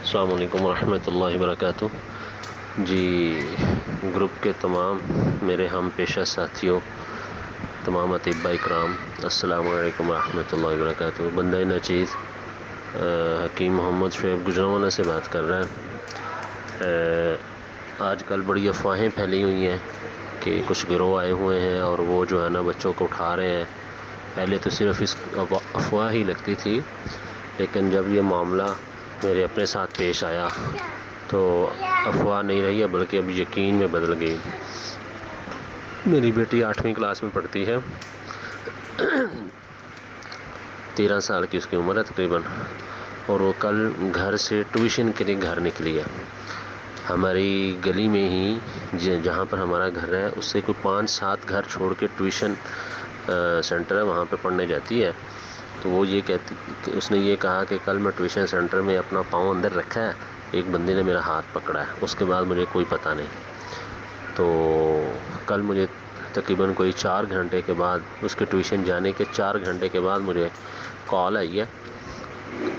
السلام علیکم ورحمۃ اللہ وبرکاتہ۔ جی، گروپ کے تمام میرے ہم پیشہ ساتھیوں، تمام اطباء اکرام، السلام علیکم ورحمۃ اللہ وبرکاتہ۔ بندہ ناچیز حکیم محمد شعیب گجرانوالہ سے بات کر رہا ہے۔ آج کل بڑی افواہیں پھیلی ہوئی ہیں کہ کچھ گروہ آئے ہوئے ہیں اور وہ جو ہے نا بچوں کو اٹھا رہے ہیں۔ پہلے تو صرف اس افواہ ہی لگتی تھی، لیکن جب یہ معاملہ میرے اپنے ساتھ پیش آیا تو افواہ نہیں رہی ہے بلکہ اب یقین میں بدل گئی۔ میری بیٹی 8ویں کلاس میں پڑھتی ہے، 13 سال کی اس کی عمر ہے تقریباً، اور وہ کل گھر سے ٹیوشن کے لیے گھر نکلی ہے۔ ہماری گلی میں ہی جہاں پر ہمارا گھر ہے اس سے کوئی 5-7 گھر چھوڑ کے ٹیوشن سینٹر ہے، وہاں پہ پڑھنے جاتی ہے۔ تو وہ یہ کہتی کہ اس نے یہ کہا کہ کل میں ٹیوشن سینٹر میں اپنا پاؤں اندر رکھا ہے، ایک بندے نے میرا ہاتھ پکڑا ہے، اس کے بعد مجھے کوئی پتہ نہیں۔ تو کل مجھے تقریباً کوئی 4 گھنٹے کے بعد، اس کے ٹیوشن جانے کے 4 گھنٹے کے بعد مجھے کال آئی ہے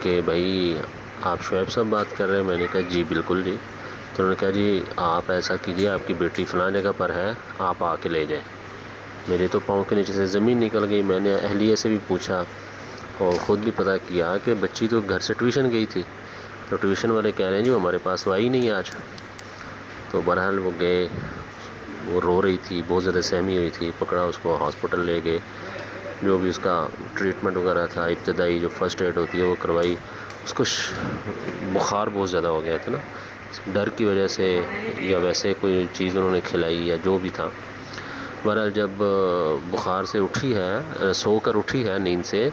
کہ بھائی آپ شعیب صاحب بات کر رہے ہیں؟ میں نے کہا جی بالکل جی۔ تو انہوں نے کہا جی آپ ایسا کیجیے، آپ کی بیٹی فلاں جگہ پر ہے، آپ آ کے لے جائیں۔ میرے تو پاؤں کے نیچے سے زمین نکل گئی۔ میں نے اہلیہ سے بھی پوچھا اور خود بھی پتہ کیا کہ بچی تو گھر سے ٹیوشن گئی تھی، تو ٹیوشن والے کہہ رہے ہیں جی ہمارے پاس وہ آئی نہیں آج۔ تو بہرحال وہ گئے، وہ رو رہی تھی، بہت زیادہ سہمی ہوئی تھی، پکڑا اس کو، ہاسپٹل لے گئے، جو بھی اس کا ٹریٹمنٹ وغیرہ تھا، ابتدائی جو فرسٹ ایڈ ہوتی ہے وہ کروائی۔ اس کو بخار بہت زیادہ ہو گیا تھا نا، ڈر کی وجہ سے یا ویسے کوئی چیز انہوں نے کھلائی یا جو بھی تھا۔ بہرحال جب بخار سے اٹھی ہے، سو کر اٹھی ہے نیند سے،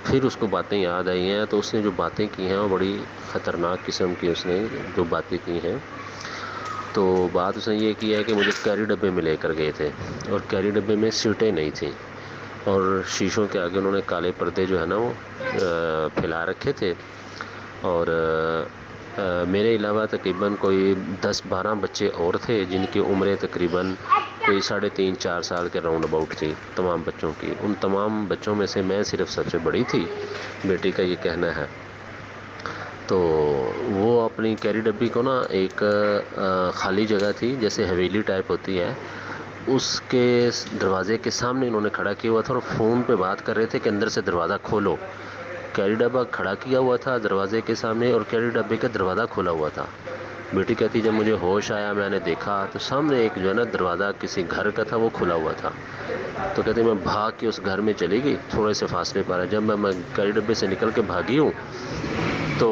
پھر اس کو باتیں یاد آئی ہیں، تو اس نے جو باتیں کی ہیں وہ بڑی خطرناک قسم کی اس نے جو باتیں کی ہیں۔ تو بات اس نے یہ کی ہے کہ مجھے کیری ڈبے میں لے کر گئے تھے، اور کیری ڈبے میں سیٹیں نہیں تھیں، اور شیشوں کے آگے انہوں نے کالے پردے جو ہے نا وہ پھیلا رکھے تھے، اور میرے علاوہ تقریباً کوئی 10-12 بچے اور تھے جن کی عمریں تقریباً کوئی 3.5-4 سال کے راؤنڈ اباؤٹ تھی تمام بچوں کی۔ ان تمام بچوں میں سے میں صرف سب سے بڑی تھی، بیٹی کا یہ کہنا ہے۔ تو وہ اپنی کیری ڈبی کو نا ایک خالی جگہ تھی جیسے حویلی ٹائپ ہوتی ہے، اس کے دروازے کے سامنے انہوں نے کھڑا کیا ہوا تھا اور فون پہ بات کر رہے تھے کہ اندر سے دروازہ کھولو۔ کیری ڈبہ کھڑا کیا ہوا تھا دروازے کے سامنے اور کیری ڈبے کا دروازہ کھولا ہوا تھا۔ بیٹی کہتی جب مجھے ہوش آیا میں نے دیکھا تو سامنے ایک جو ہے نا دروازہ کسی گھر کا تھا وہ کھلا ہوا تھا۔ تو کہتے میں بھاگ کے اس گھر میں چلی گئی تھوڑے سے فاصلے پر۔ جب میں کیری ڈبے سے نکل کے بھاگی ہوں تو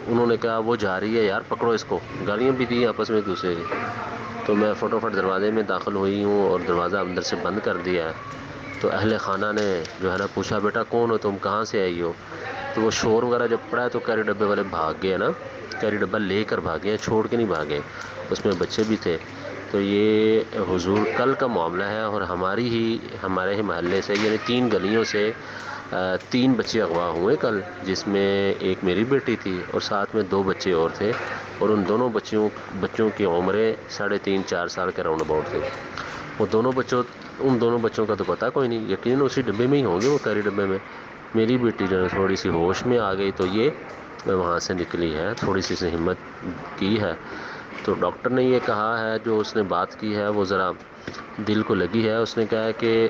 انہوں نے کہا وہ جا رہی ہے یار پکڑو اس کو، گالیاں بھی دی آپس میں دوسرے کی۔ تو میں فٹافٹ دروازے میں داخل ہوئی ہوں اور دروازہ اندر سے بند کر دیا ہے۔ تو اہل خانہ نے جو ہے نا پوچھا بیٹا کون ہو تم، کہاں سے آئی ہو؟ تو وہ شور وغیرہ جب پڑا ہے تو کیری ڈبے والے بھاگ گئے نا، کیری ڈبہ لے کر بھاگے، چھوڑ کے نہیں بھاگے، اس میں بچے بھی تھے۔ تو یہ حضور کل کا معاملہ ہے، اور ہمارے ہی محلے سے یعنی 3 گلیوں سے 3 بچے اغوا ہوئے کل، جس میں ایک میری بیٹی تھی اور ساتھ میں 2 بچے اور تھے، اور ان دونوں بچوں کی عمریں 3.5-4 سال کے راؤنڈ اباؤٹ تھے۔ ان دونوں بچوں کا تو پتہ کوئی نہیں، یقیناً اسی ڈبے میں ہی ہوں گے وہ کیری ڈبے میں۔ میری بیٹی جو ہے تھوڑی سی ہوش میں آ گئی تو یہ وہاں سے نکلی ہے، تھوڑی سی ہمت کی ہے۔ تو ڈاکٹر نے یہ کہا ہے، جو اس نے بات کی ہے وہ ذرا دل کو لگی ہے۔ اس نے کہا ہے کہ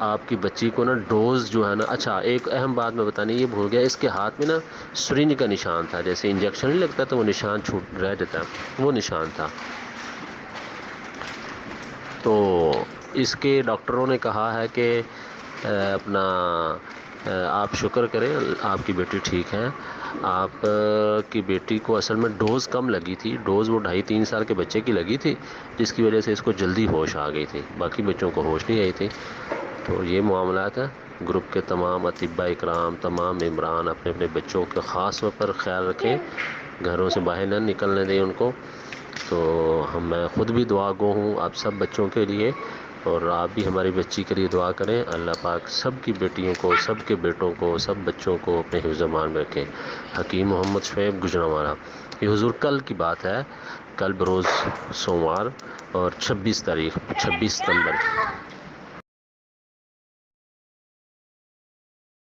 آپ کی بچی کو نا ڈوز جو ہے نا، اچھا ایک اہم بات میں بتانے یہ بھول گیا، اس کے ہاتھ میں نا سرنج کا نشان تھا، جیسے انجیکشن نہیں لگتا تو وہ نشان چھوٹ رہ جاتا ہے، وہ نشان تھا۔ تو اس کے ڈاکٹروں نے کہا ہے کہ اپنا آپ شکر کریں آپ کی بیٹی ٹھیک ہے۔ آپ کی بیٹی کو اصل میں ڈوز کم لگی تھی، ڈوز وہ 2.5-3 سال کے بچے کی لگی تھی، جس کی وجہ سے اس کو جلدی ہوش آ گئی تھی، باقی بچوں کو ہوش نہیں آئی تھی۔ تو یہ معاملات ہیں۔ گروپ کے تمام اطباء اکرام، تمام ممبران اپنے اپنے بچوں کے خاص طور پر خیال رکھیں، گھروں سے باہر نہ نکلنے دیں ان کو۔ تو میں خود بھی دعا گو ہوں آپ سب بچوں کے لیے، اور آپ بھی ہماری بچی کے لیے دعا کریں۔ اللہ پاک سب کی بیٹیوں کو، سب کے بیٹوں کو، سب بچوں کو اپنے حفظ امان میں رکھیں۔ حکیم محمد شعیب گجرانوالہ۔ یہ حضور کل کی بات ہے، کل بروز سوموار اور 26 ستمبر۔